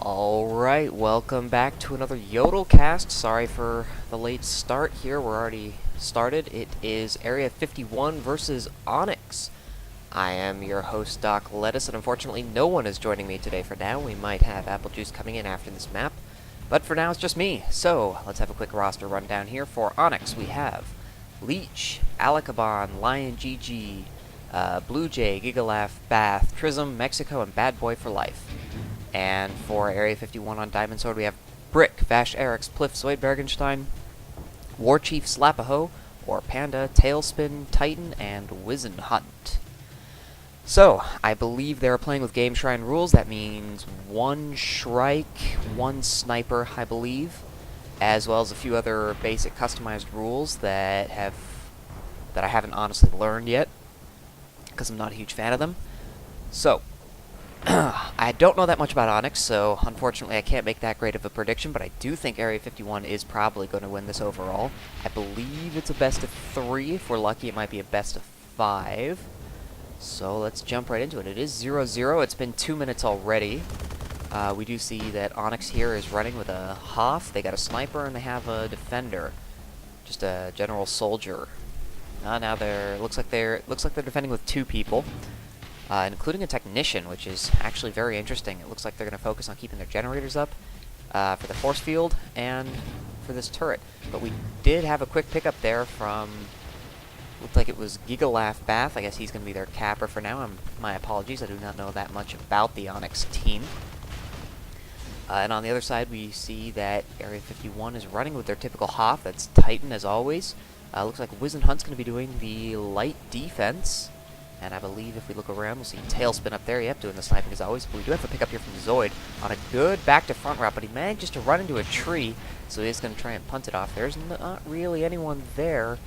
Alright, welcome back to another YodelCast. Sorry for the late start here. We're already started. It is Area 51 versus Onyx. I am your host, DocLettuce, and unfortunately no one is joining me today for now. We might have Apple Juice coming in after this map, but for now it's just me. So, let's have a quick roster rundown here. For Onyx, we have Leech, Alakabon, Lion GG, Blue Jay, Gigalaf, Bath, Trism, Mexico, and Bad Boy for Life. And for Area 51 on Diamond Sword, we have Brick, Vash Eric's, Pliff, Zoidbergenstein, War Chief, Slapaho, War Panda, Tailspin, Titan, and Wizen Hunt. So, I believe they're playing with Game Shrine rules. That means one Shrike, one Sniper, I believe, as well as a few other basic customized rules that I haven't honestly learned yet, because I'm not a huge fan of them. So, I don't know that much about Onyx, so unfortunately I can't make that great of a prediction, but I do think Area 51 is probably going to win this overall. I believe it's a best of 3. If we're lucky, it might be a best of 5. So let's jump right into it. It is 0-0. It's been 2 minutes already. We do see that Onyx here is running with a Hoff. They got a Sniper, and they have a Defender. Just a general soldier. Now looks like they're defending with 2 people. Including a Technician, which is actually very interesting. It looks like they're going to focus on keeping their generators up for the force field and for this turret. But we did have a quick pickup there from, looked like it was Gigalaf Bath. I guess he's going to be their capper for now. My apologies, I do not know that much about the Onyx team. And on the other side, we see that Area 51 is running with their typical Hoff. That's Titan, as always. Looks like Wizen Hunt's going to be doing the light defense. And I believe if we look around, we'll see Tailspin up there. Yep, doing the sniping as always. But we do have a pick up here from Zoid on a good back-to-front route, but he manages to run into a tree, so he's going to try and punt it off. There's not really anyone there,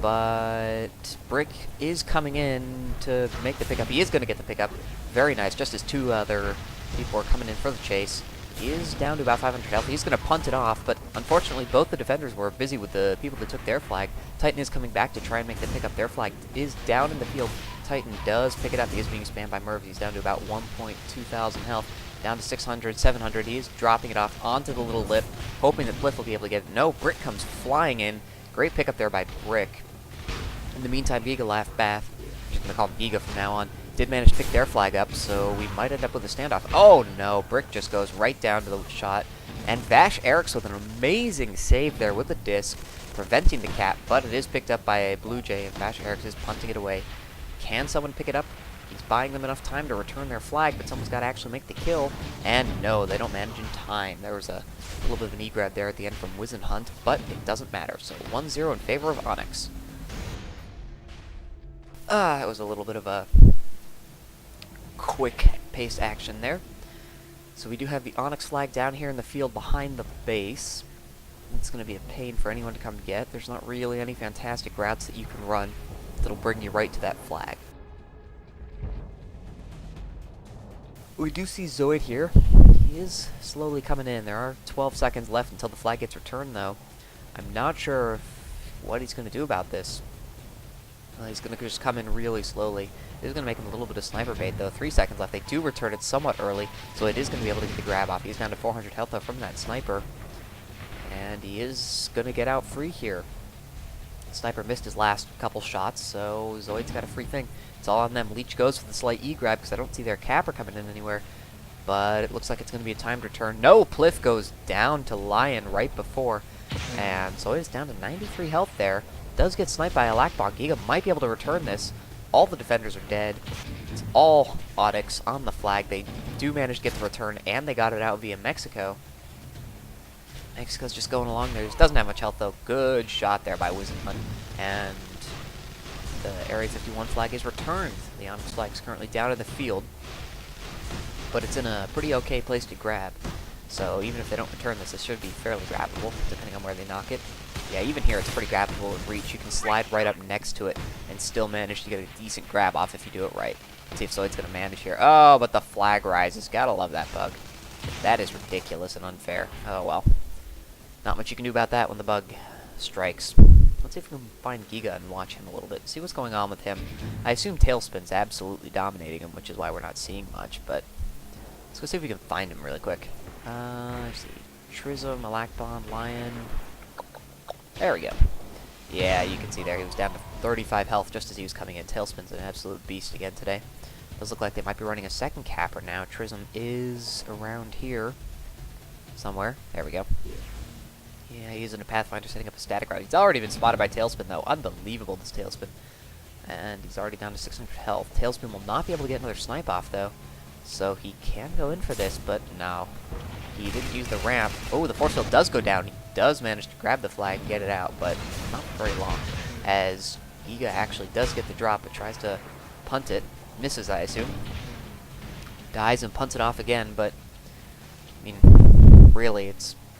but Brick is coming in to make the pickup. He is going to get the pickup. Very nice, just as 2 other people are coming in for the chase. He is down to about 500 health. He's going to punt it off, but unfortunately both the defenders were busy with the people that took their flag. Titan is coming back to try and make the pick up. Their flag is down in the field. Titan does pick it up. He is being spammed by Merv. He's down to about 1,200 health. Down to 600, 700. He is dropping it off onto the little lip, hoping that Pliff will be able to get it. No, Brick comes flying in. Great pickup there by Brick. In the meantime, Gigalaf Bath, I'm just going to call him Giga from now on, did manage to pick their flag up, so we might end up with a standoff. Oh no, Brick just goes right down to the shot. And Vash Eric's with an amazing save there with the disc, preventing the cap, but it is picked up by a Blue Jay, and Vash Eric's is punting it away. Can someone pick it up? He's buying them enough time to return their flag, but someone's got to actually make the kill. And no, they don't manage in time. There was a little bit of an E-grab there at the end from Wizen Hunt, but it doesn't matter. So 1-0 in favor of Onyx. It was a little bit of a quick-paced action there. So we do have the Onyx flag down here in the field behind the base. It's going to be a pain for anyone to come get. There's not really any fantastic routes that you can run that'll bring you right to that flag. We do see Zoid here. He is slowly coming in. There are 12 seconds left until the flag gets returned, though. I'm not sure what he's going to do about this. He's going to just come in really slowly. This is going to make him a little bit of sniper bait, though. 3 seconds left. They do return it somewhat early, so it is going to be able to get the grab off. He's down to 400 health, though, from that sniper. And he is going to get out free here. Sniper missed his last couple shots, so Zoid's got a free thing. It's all on them. Leech goes for the slight E-grab, because I don't see their capper coming in anywhere. But it looks like it's going to be a timed return. No! Pliff goes down to Lion right before. And Zoid is down to 93 health there. Does get sniped by a Lakbon. Giga might be able to return this. All the defenders are dead. It's all Onyx on the flag. They do manage to get the return, and they got it out via Mexico. Mexico's just going along there. He doesn't have much health, though. Good shot there by Wizen Hunt. And the Area 51 flag is returned. The Onyx flag is currently down in the field, but it's in a pretty okay place to grab. So even if they don't return this, it should be fairly grabbable, depending on where they knock it. Yeah, even here it's pretty grabbable with reach. You can slide right up next to it and still manage to get a decent grab off if you do it right. Let's see if Zoid's going to manage here. Oh, but the flag rises. Gotta love that bug. That is ridiculous and unfair. Oh, well. Not much you can do about that when the bug strikes. Let's see if we can find Giga and watch him a little bit. See what's going on with him. I assume Tailspin's absolutely dominating him, which is why we're not seeing much, but Let's go see if we can find him really quick. Let's see. Trism, Alakbon, Lion. There we go. Yeah, you can see there he was down to 35 health just as he was coming in. Tailspin's an absolute beast again today. Does look like they might be running a second capper now. Trism is around here somewhere. There we go. Yeah, he's using a Pathfinder setting up a static route. He's already been spotted by Tailspin though. Unbelievable, this Tailspin. And he's already down to 600 health. Tailspin will not be able to get another snipe off though. So he can go in for this, but no. He didn't use the ramp. Oh, the force field does go down. He does manage to grab the flag and get it out, but not for very long. As Giga actually does get the drop, but tries to punt it. Misses, I assume. Dies and punts it off again, but I mean, really,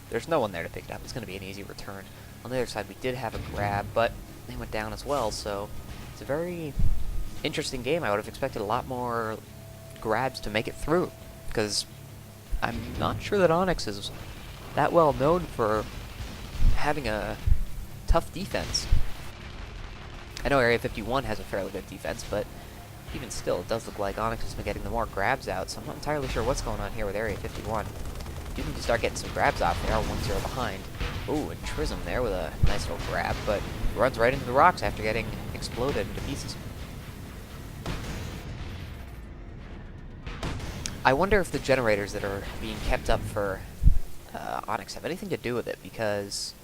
there's no one there to pick it up. It's going to be an easy return. On the other side, we did have a grab, but they went down as well, so it's a very interesting game. I would have expected a lot more grabs to make it through, because I'm not sure that Onyx is that well known for having a tough defense. I know Area 51 has a fairly good defense, but even still, it does look like Onyx has been getting the more grabs out, so I'm not entirely sure what's going on here with Area 51. Do need to start getting some grabs off. They are 1-0 behind. Ooh, and Trism there with a nice little grab, but runs right into the rocks after getting exploded into pieces. I wonder if the generators that are being kept up for Onyx have anything to do with it, because,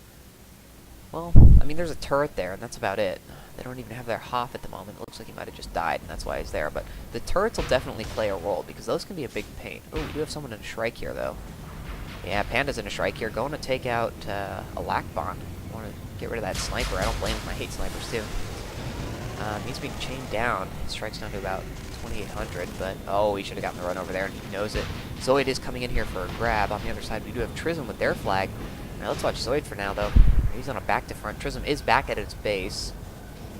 well, I mean, there's a turret there, and that's about it. They don't even have their Hoff at the moment. It looks like he might have just died, and that's why he's there. But the turrets will definitely play a role, because those can be a big pain. Ooh, we do have someone in a Shrike here, though. Yeah, Panda's in a Shrike here, going to take out a Lakbon. Want to get rid of that sniper. I don't blame him. I hate snipers, too. He's being chained down. His Strike's down to about 2,800, but oh, he should have gotten the run over there, and he knows it. Zoid is coming in here for a grab. On the other side, we do have Trism with their flag. Now, let's watch Zoid for now, though. He's on a back-to-front. Trism is back at its base.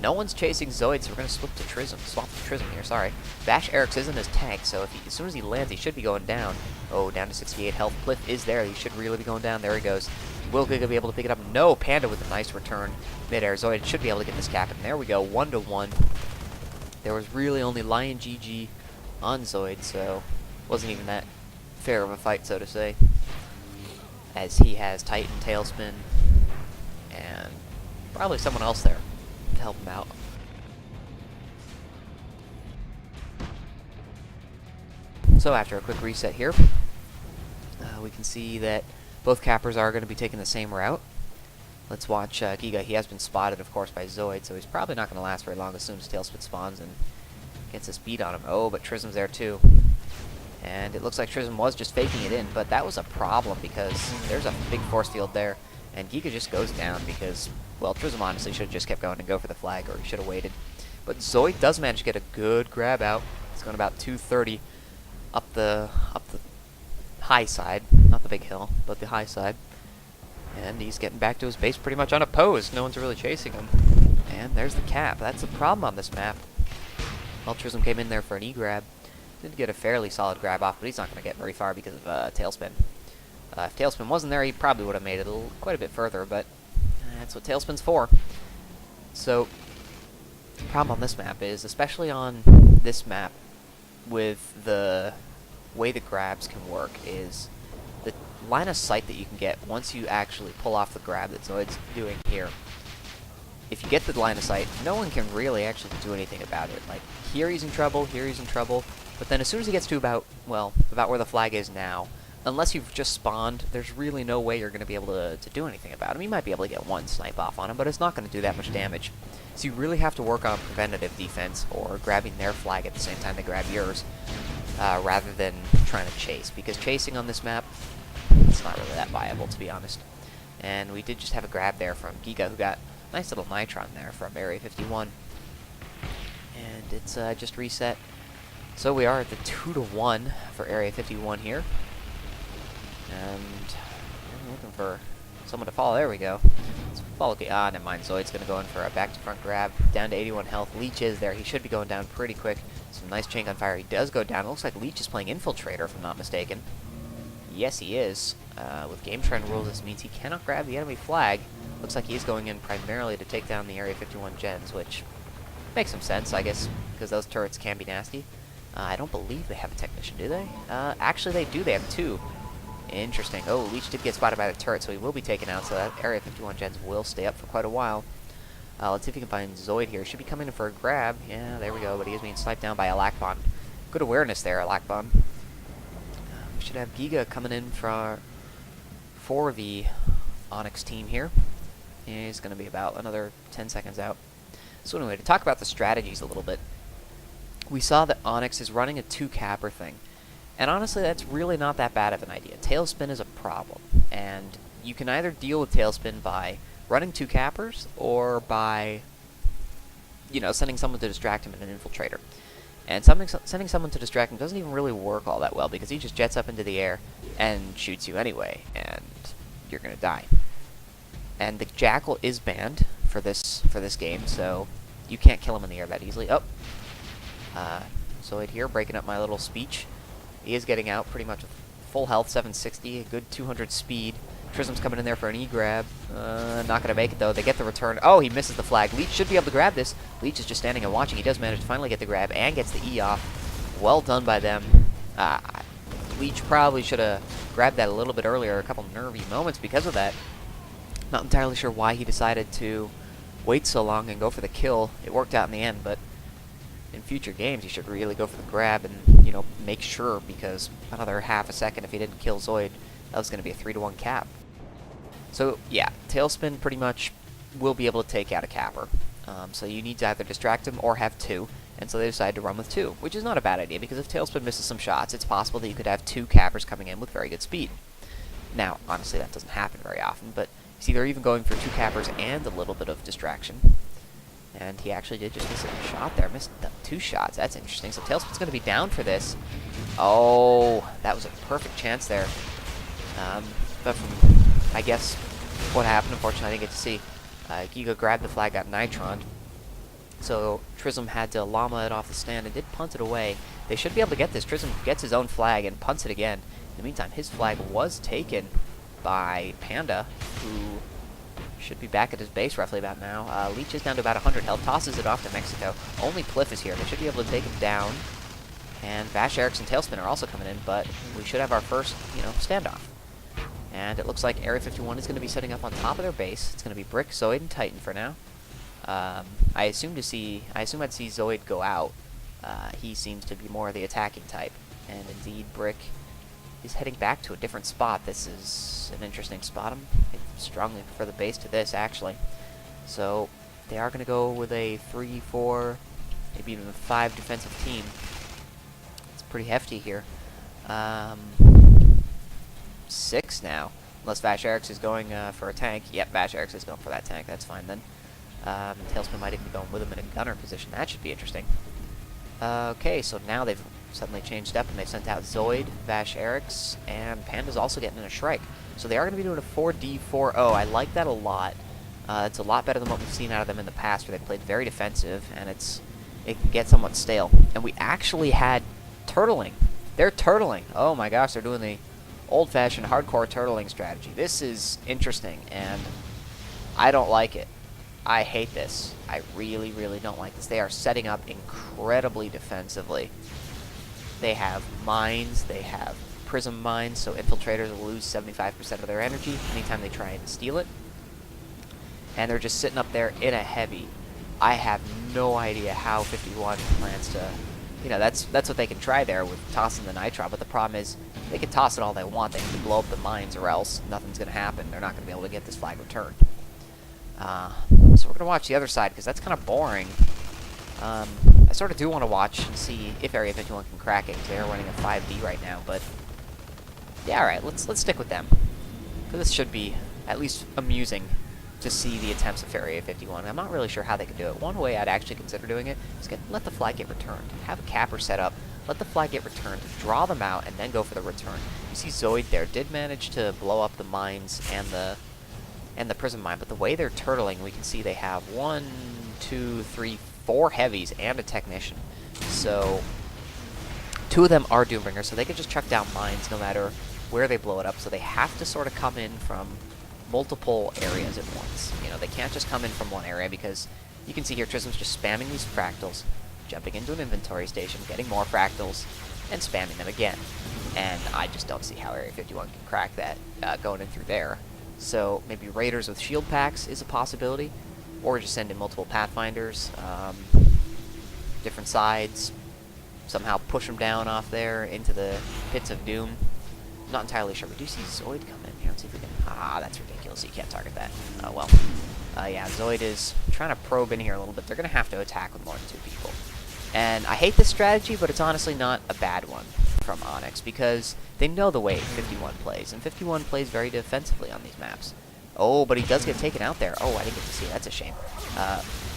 No one's chasing Zoid, so we're going to swap to Trism here, sorry. Bash Eric's is in his tank, so if as soon as he lands, he should be going down. Oh, down to 68 health. Cliff is there. He should really be going down. There he goes. Will Giga be able to pick it up? No, Panda with a nice return. Mid-air. Zoid should be able to get this cap, and there we go, 1-1. There was really only Lion GG on Zoid, so wasn't even that fair of a fight, so to say. As he has Titan, Tailspin, and probably someone else there to help him out. So after a quick reset here, we can see that both cappers are going to be taking the same route. Let's watch Giga. He has been spotted, of course, by Zoid, so he's probably not going to last very long as soon as Tailspin spawns and gets a speed on him. Oh, but Trism's there too. And it looks like Trism was just faking it in, but that was a problem because there's a big force field there, and Giga just goes down because, well, Trism honestly should have just kept going and go for the flag, or he should have waited. But Zoid does manage to get a good grab out. It's going about 230 up the high side, not the big hill, but the high side. And he's getting back to his base pretty much unopposed. No one's really chasing him. And there's the cap. That's the problem on this map. Well, Trism came in there for an E-grab. Did get a fairly solid grab off, but he's not going to get very far because of Tailspin. If Tailspin wasn't there, he probably would have made it quite a bit further, but that's what Tailspin's for. So, the problem on this map is, especially on this map, with the way the grabs can work, is the line of sight that you can get once you actually pull off the grab that Zoid's doing here. If you get the line of sight, no one can really actually do anything about it. Like, here he's in trouble, here he's in trouble, but then as soon as he gets to about where the flag is now, unless you've just spawned, there's really no way you're going to be able to do anything about him. You might be able to get one snipe off on him, but it's not going to do that much damage. So you really have to work on preventative defense, or grabbing their flag at the same time they grab yours, rather than trying to chase, because chasing on this map, it's not really that viable, to be honest. And we did just have a grab there from Giga, who got a nice little Nitron there from Area 51. And it's just reset. So we are at the 2-1 for Area 51 here. And I'm looking for someone to follow. There we go. Let's follow. Never mind. Zoid's going to go in for a back-to-front grab. Down to 81 health. Leech is there. He should be going down pretty quick. Some nice chain gun fire. He does go down. It looks like Leech is playing Infiltrator, if I'm not mistaken. Yes, he is. With game trend rules, this means he cannot grab the enemy flag. Looks like he's going in primarily to take down the Area 51 gens, which makes some sense, I guess, because those turrets can be nasty. I don't believe they have a technician, do they? Actually, they do. They have 2. Interesting. Oh, Leech did get spotted by the turret, so he will be taken out, so that Area 51 gens will stay up for quite a while. Let's see if we can find Zoid here. Should be coming in for a grab. Yeah, there we go, but he is being sniped down by Alakbon. Good awareness there, Alakbon. We should have Giga coming in for the Onyx team here. He's going to be about another 10 seconds out. So anyway, to talk about the strategies a little bit, we saw that Onyx is running a 2-capper thing. And honestly, that's really not that bad of an idea. Tailspin is a problem, and you can either deal with Tailspin by running 2 cappers, or by, sending someone to distract him in an infiltrator. And sending someone to distract him doesn't even really work all that well, because he just jets up into the air and shoots you anyway, and you're gonna die. And the Jackal is banned for this game, so you can't kill him in the air that easily. Oh, Zoid here breaking up my little speech. He is getting out pretty much with full health, 760, a good 200 speed. Trism's coming in there for an E-grab. Not going to make it, though. They get the return. Oh, he misses the flag. Leech should be able to grab this. Leech is just standing and watching. He does manage to finally get the grab and gets the E off. Well done by them. Leech probably should have grabbed that a little bit earlier. A couple nervy moments because of that. Not entirely sure why he decided to wait so long and go for the kill. It worked out in the end, but in future games, he should really go for the grab and, make sure, because another half a second if he didn't kill Zoid, that was going to be a 3-to-1 cap. So, yeah, Tailspin pretty much will be able to take out a capper. So you need to either distract him or have 2, and so they decided to run with 2, which is not a bad idea, because if Tailspin misses some shots, it's possible that you could have 2 cappers coming in with very good speed. Now, honestly, that doesn't happen very often, but you see they're even going for 2 cappers and a little bit of distraction. And he actually did just miss a shot there. Missed 2 shots. That's interesting. So Tailspin's going to be down for this. Oh, that was a perfect chance there. But from, I guess, what happened, unfortunately, I didn't get to see. Giga grabbed the flag, got Nitron. So Trism had to llama it off the stand and did punt it away. They should be able to get this. Trism gets his own flag and punts it again. In the meantime, his flag was taken by Panda, who should be back at his base roughly about now. Leech is down to about 100 health, tosses it off to Mexico. Only Pliff is here. They should be able to take him down. And Vash, Eric's, and Tailspin are also coming in, but we should have our first, standoff. And it looks like Area 51 is going to be setting up on top of their base. It's going to be Brick, Zoid, and Titan for now. I assume I'd see Zoid go out. He seems to be more the attacking type. And indeed, Brick is heading back to a different spot. This is an interesting spot. I strongly prefer the base to this, actually. So they are going to go with a 3-4, maybe even a 5 defensive team. It's pretty hefty here. 6 now, unless Vash Eric's is going for a tank. Yep, Vash Eric's is going for that tank. That's fine then. Tailspin might even be going with him in a gunner position. That should be interesting. Okay, so now they've suddenly changed up and they've sent out Zoid, Vash Eric's, and Panda's also getting in a Shrike. So they are going to be doing a 4D4O. I like that a lot. It's a lot better than what we've seen out of them in the past, where they played very defensive, and it can get somewhat stale. And we actually had turtling. They're turtling. Oh my gosh, they're doing the old-fashioned hardcore turtling strategy. This is interesting, and I don't like it. I hate this. I really, really don't like this. They are setting up incredibly defensively. They have mines, they have prism mines, so infiltrators will lose 75% of their energy anytime they try and steal it. And they're just sitting up there in a heavy. I have no idea how 51 plans to... that's what they can try there with tossing the Nitron, but the problem is they can toss it all they want. They need to blow up the mines or else nothing's going to happen. They're not going to be able to get this flag returned. So we're going to watch the other side, because that's kind of boring. I sort of do want to watch and see if Area 51 can crack it, because they are running a 5D right now, but... yeah, alright, let's stick with them. Because this should be at least amusing to see the attempts of Area 51. I'm not really sure how they could do it. One way I'd actually consider doing it is let the flag get returned. Have a capper set up, let the flag get returned, draw them out, and then go for the return. You see Zoid there did manage to blow up the mines and the prism mine, but the way they're turtling, we can see they have 1, 2, 3, 4 heavies and a technician. So 2 of them are Doombringers, so they can just chuck down mines no matter where they blow it up. So they have to sort of come in from multiple areas at once. They can't just come in from one area, because you can see here Trism's just spamming these fractals, jumping into an inventory station, getting more fractals, and spamming them again. And I just don't see how Area 51 can crack that going in through there. So maybe Raiders with shield packs is a possibility, or just send in multiple Pathfinders, different sides, somehow push them down off there into the pits of doom. I'm not entirely sure. We do see Zoid come in here. Let's see if we can... Ah, that's ridiculous. You can't target that. Oh, well. Yeah, Zoid is trying to probe in here a little bit. They're going to have to attack with more than 2 people. And I hate this strategy, but it's honestly not a bad one from Onyx, because they know the way 51 plays, and 51 plays very defensively on these maps. Oh, but he does get taken out there. Oh, I didn't get to see it. That's a shame.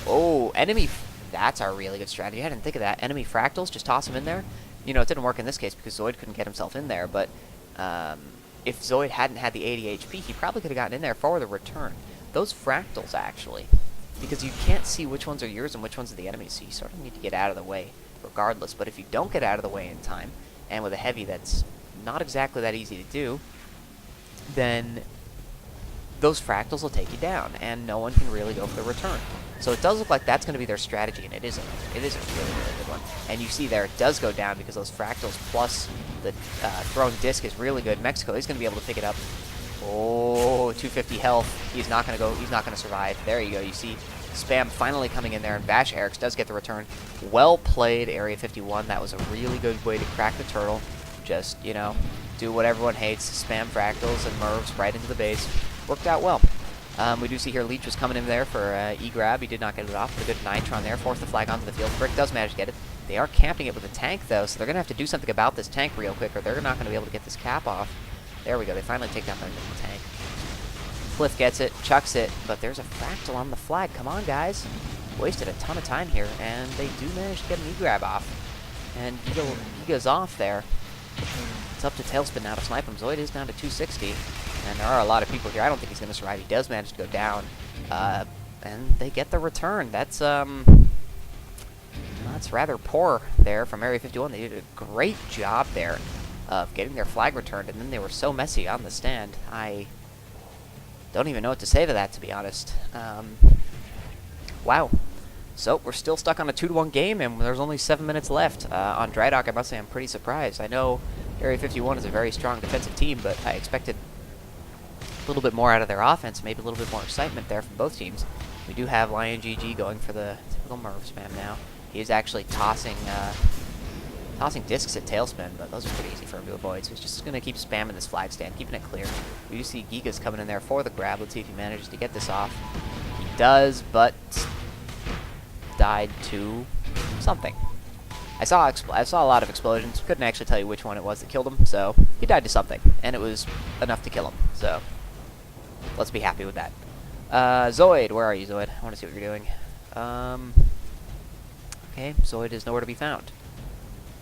Oh, enemy... That's our really good strategy. I didn't think of that. Enemy fractals, just toss them in there. You know, it didn't work in this case because Zoid couldn't get himself in there, but if Zoid hadn't had the 80 HP, he probably could have gotten in there for the return. Those fractals, actually, because you can't see which ones are yours and which ones are the enemies, so you sort of need to get out of the way regardless. But if you don't get out of the way in time, and with a heavy that's not exactly that easy to do, then those fractals will take you down, and no one can really go for the return. So it does look like that's going to be their strategy, and it is a really, really good one. And you see there, it does go down because those fractals plus the thrown disc is really good. Mexico is going to be able to pick it up. Oh, 250 health. He's not going to go. He's not going to survive. There you go. You see Spam finally coming in there, and Bash Eric's does get the return. Well played, Area 51. That was a really good way to crack the turtle. Just, you know, do what everyone hates. Spam fractals and Mervs right into the base. Worked out well. We do see here Leech was coming in there for E-grab. He did not get it off. A good Nitron there. Forced the flag onto the field. Brick does manage to get it. They are camping it with a tank, though, so they're going to have to do something about this tank real quick, or they're not going to be able to get this cap off. There we go. They finally take down the tank. Cliff gets it, chucks it, but there's a fractal on the flag. Come on, guys. Wasted a ton of time here, and they do manage to get an E-grab off. And he goes off there. It's up to Tailspin now to snipe him. Zoid is down to 260. And there are a lot of people here. I don't think he's going to survive. He does manage to go down. And they get the return. That's rather poor there from Area 51. They did a great job there of getting their flag returned, and then they were so messy on the stand. I don't even know what to say to that, to be honest. Wow. So we're still stuck on a 2-1 game, and there's only 7 minutes left. On Drydock, I must say I'm pretty surprised. I know Area 51 is a very strong defensive team, but I expected a little bit more out of their offense, maybe a little bit more excitement there from both teams. We do have Lion GG going for the typical Merv spam now. He is actually tossing discs at Tailspin, but those are pretty easy for him to avoid, so he's just going to keep spamming this flag stand, keeping it clear. We do see Giga's coming in there for the grab. Let's see if he manages to get this off. He does, but died to something. I saw a lot of explosions. Couldn't actually tell you which one it was that killed him, so he died to something, and it was enough to kill him, so let's be happy with that. Zoid, where are you, Zoid? I want to see what you're doing. Okay, Zoid is nowhere to be found.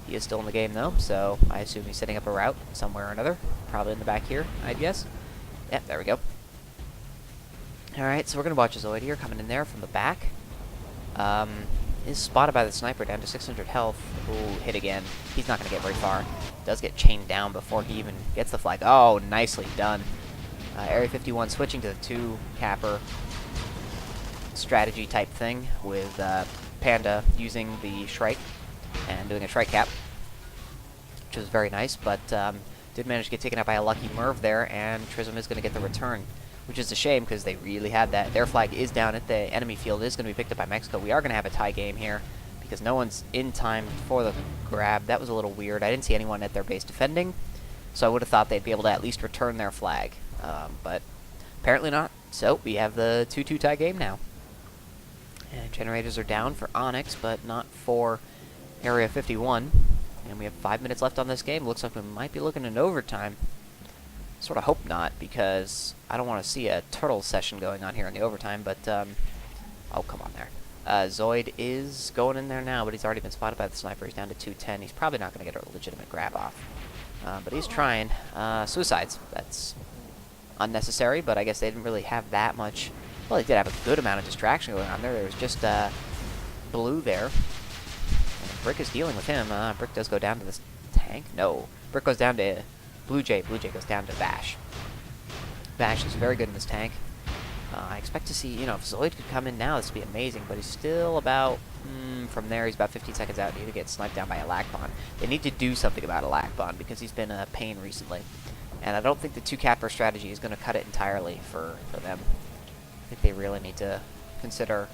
He is still in the game, though, so I assume he's setting up a route somewhere or another. Probably in the back here, I'd guess. Yep, there we go. Alright, so we're going to watch Zoid here, coming in there from the back. Is spotted by the sniper down to 600 health. Ooh, hit again. He's not going to get very far. Does get chained down before he even gets the flag. Oh, nicely done. Area 51 switching to the 2-capper strategy type thing with Panda using the Shrike and doing a Shrike cap, which was very nice, but did manage to get taken out by a lucky Merv there, and Trism is going to get the return, which is a shame because they really had that. Their flag is down at the enemy field. It is going to be picked up by Mexico. We are going to have a tie game here because no one's in time for the grab. That was a little weird. I didn't see anyone at their base defending, so I would have thought they'd be able to at least return their flag, but apparently not. So we have the 2-2 tie game now. And generators are down for Onyx, but not for Area 51. And we have 5 minutes left on this game. Looks like we might be looking in overtime. Sort of hope not, because I don't want to see a turtle session going on here in the overtime, but, oh, come on there. Zoid is going in there now, but he's already been spotted by the sniper. He's down to 210. He's probably not going to get a legitimate grab off. But he's trying. Suicides. That's unnecessary, but I guess they didn't really have that much. Well, they did have a good amount of distraction going on there. There was just Blue there. And Brick is dealing with him. Brick does go down to this tank. No. Brick goes down to Blue Jay. Blue Jay goes down to Bash. Bash is very good in this tank. I expect to see, you know, if Zoid could come in now, this would be amazing, but he's still about From there, he's about 15 seconds out. Need to get sniped down by a Lakbon. They need to do something about a Lakbon because he's been a pain recently. And I don't think the 2-capper strategy is going to cut it entirely for them. I think they really need to consider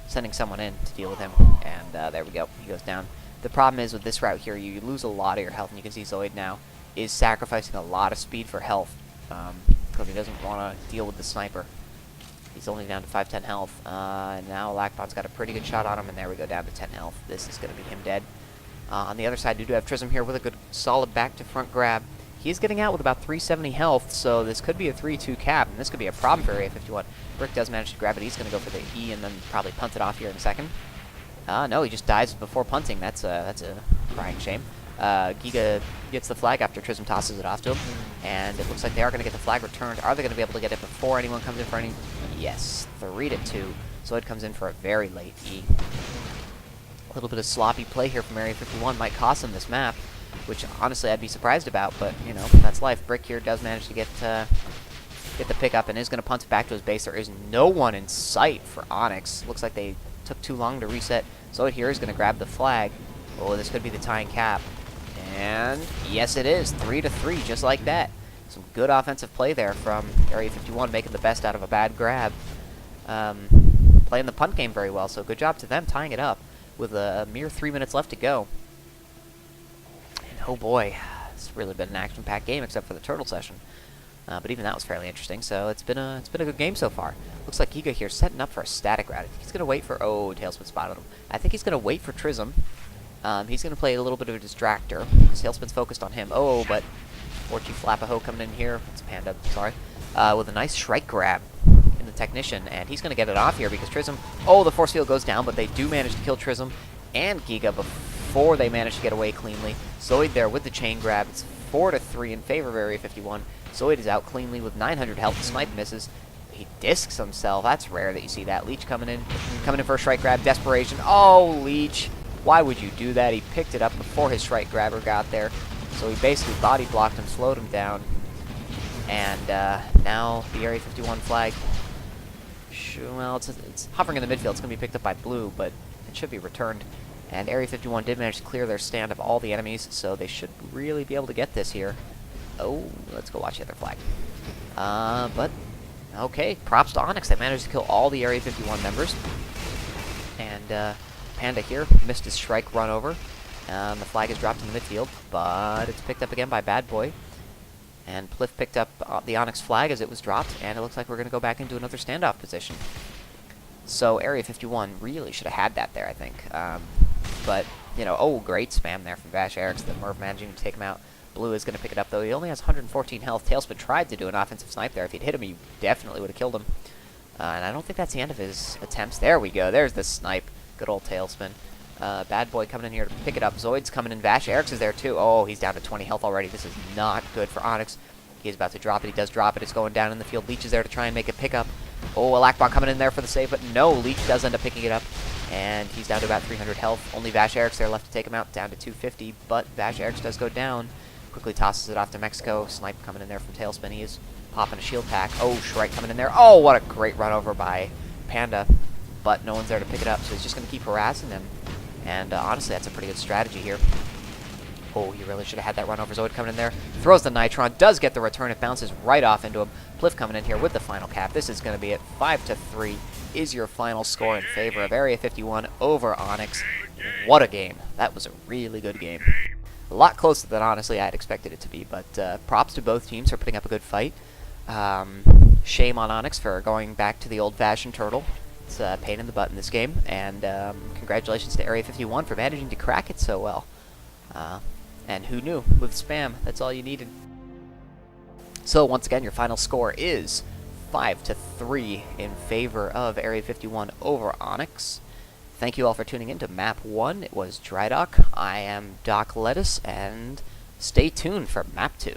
sending someone in to deal with him. And there we go. He goes down. The problem is with this route here, you lose a lot of your health. And you can see Zoid now is sacrificing a lot of speed for health because he doesn't want to deal with the sniper. He's only down to 510 health. And now Lakbon's got a pretty good shot on him. And there we go, down to 10 health. This is going to be him dead. On the other side, you do have Trism here with a good solid back-to-front grab. He's getting out with about 370 health, so this could be a 3-2 cap, and this could be a problem for Area 51. Brick does manage to grab it. He's going to go for the E and then probably punt it off here in a second. No, he just dies before punting. That's a crying shame. Giga gets the flag after Trism tosses it off to him, and it looks like they are going to get the flag returned. Are they going to be able to get it before anyone comes in for any? Yes, 3-2. So it comes in for a very late E. A little bit of sloppy play here from Area 51 might cost them this map, which honestly I'd be surprised about, but you know, that's life. Brick here does manage to get the pickup and is going to punt it back to his base. There is no one in sight for Onyx. Looks like they took too long to reset. Zoid here is going to grab the flag. Oh, this could be the tying cap. And yes, it is. 3-3, just like that. Some good offensive play there from Area 51, making the best out of a bad grab. Playing the punt game very well, so good job to them tying it up with a mere 3 minutes left to go. And oh boy, it's really been an action-packed game except for the turtle session. But even that was fairly interesting, so it's been a good game so far. Looks like Giga here setting up for a static route. I think he's going to wait for... Oh, Tailspin spotted him. I think he's going to wait for Trism. He's going to play a little bit of a distractor. Tailspin's focused on him. Oh, but Orchie Flapaho coming in here. It's Panda, sorry. With a nice Shrike grab in the Technician, and he's going to get it off here because Trism... Oh, the force field goes down, but they do manage to kill Trism and Giga before they manage to get away cleanly. Zoid there with the chain grab. It's 4-3 in favor of Area 51. Zoid is out cleanly with 900 health. The snipe misses. He discs himself. That's rare that you see that. Leech coming in for a Shrike grab. Desperation. Oh, Leech. Why would you do that? He picked it up before his Shrike grabber got there. So he basically body blocked him, slowed him down. And now the Area 51 flag. Well, it's hovering in the midfield. It's going to be picked up by Blue, but it should be returned. And Area 51 did manage to clear their stand of all the enemies, so they should really be able to get this here. Oh, let's go watch the other flag. But, okay, props to Onyx. They managed to kill all the Area 51 members. And Panda here missed his Shrike run over. The flag is dropped in the midfield, but it's picked up again by Bad Boy. And Pliff picked up the Onyx flag as it was dropped, and it looks like we're going to go back into another standoff position. So Area 51 really should have had that there, I think. But, you know, oh, great spam there from Vash Eriks. The Merv managing to take him out. Blue is going to pick it up, though. He only has 114 health. Tailspin tried to do an offensive snipe there. If he'd hit him, he definitely would have killed him. And I don't think that's the end of his attempts. There we go. There's the snipe. Good old Tailspin. Bad Boy coming in here to pick it up. Zoid's coming in. Vash Eriks is there, too. Oh, he's down to 20 health already. This is not good for Onyx. He's about to drop it. He does drop it. It's going down in the field. Leech is there to try and make a pickup. Oh, a Lakbon coming in there for the save, but no, Leech does end up picking it up. And he's down to about 300 health. Only Vash Eriks there left to take him out, down to 250, but Vash Eriks does go down. Quickly tosses it off to Mexico. Snipe coming in there from Tailspin. He is popping a shield pack. Oh, Shrike coming in there. Oh, what a great run over by Panda. But no one's there to pick it up, so he's just going to keep harassing them. And honestly, that's a pretty good strategy here. Oh, he really should have had that run over. Zoid coming in there. Throws the Nitron. Does get the return. It bounces right off into him. Pliff coming in here with the final cap. This is going to be it. 5-3 is your final score in favor of Area 51 over Onyx. What a game. That was a really good game. A lot closer than honestly I had expected it to be, but props to both teams for putting up a good fight. Shame on Onyx for going back to the old-fashioned turtle. It's a pain in the butt in this game, and congratulations to Area 51 for managing to crack it so well. And who knew? With spam, that's all you needed. So once again, your final score is 5-3 in favor of Area 51 over Onyx. Thank you all for tuning in to Map 1. It was Drydock. I am DocLettuce, and stay tuned for Map 2.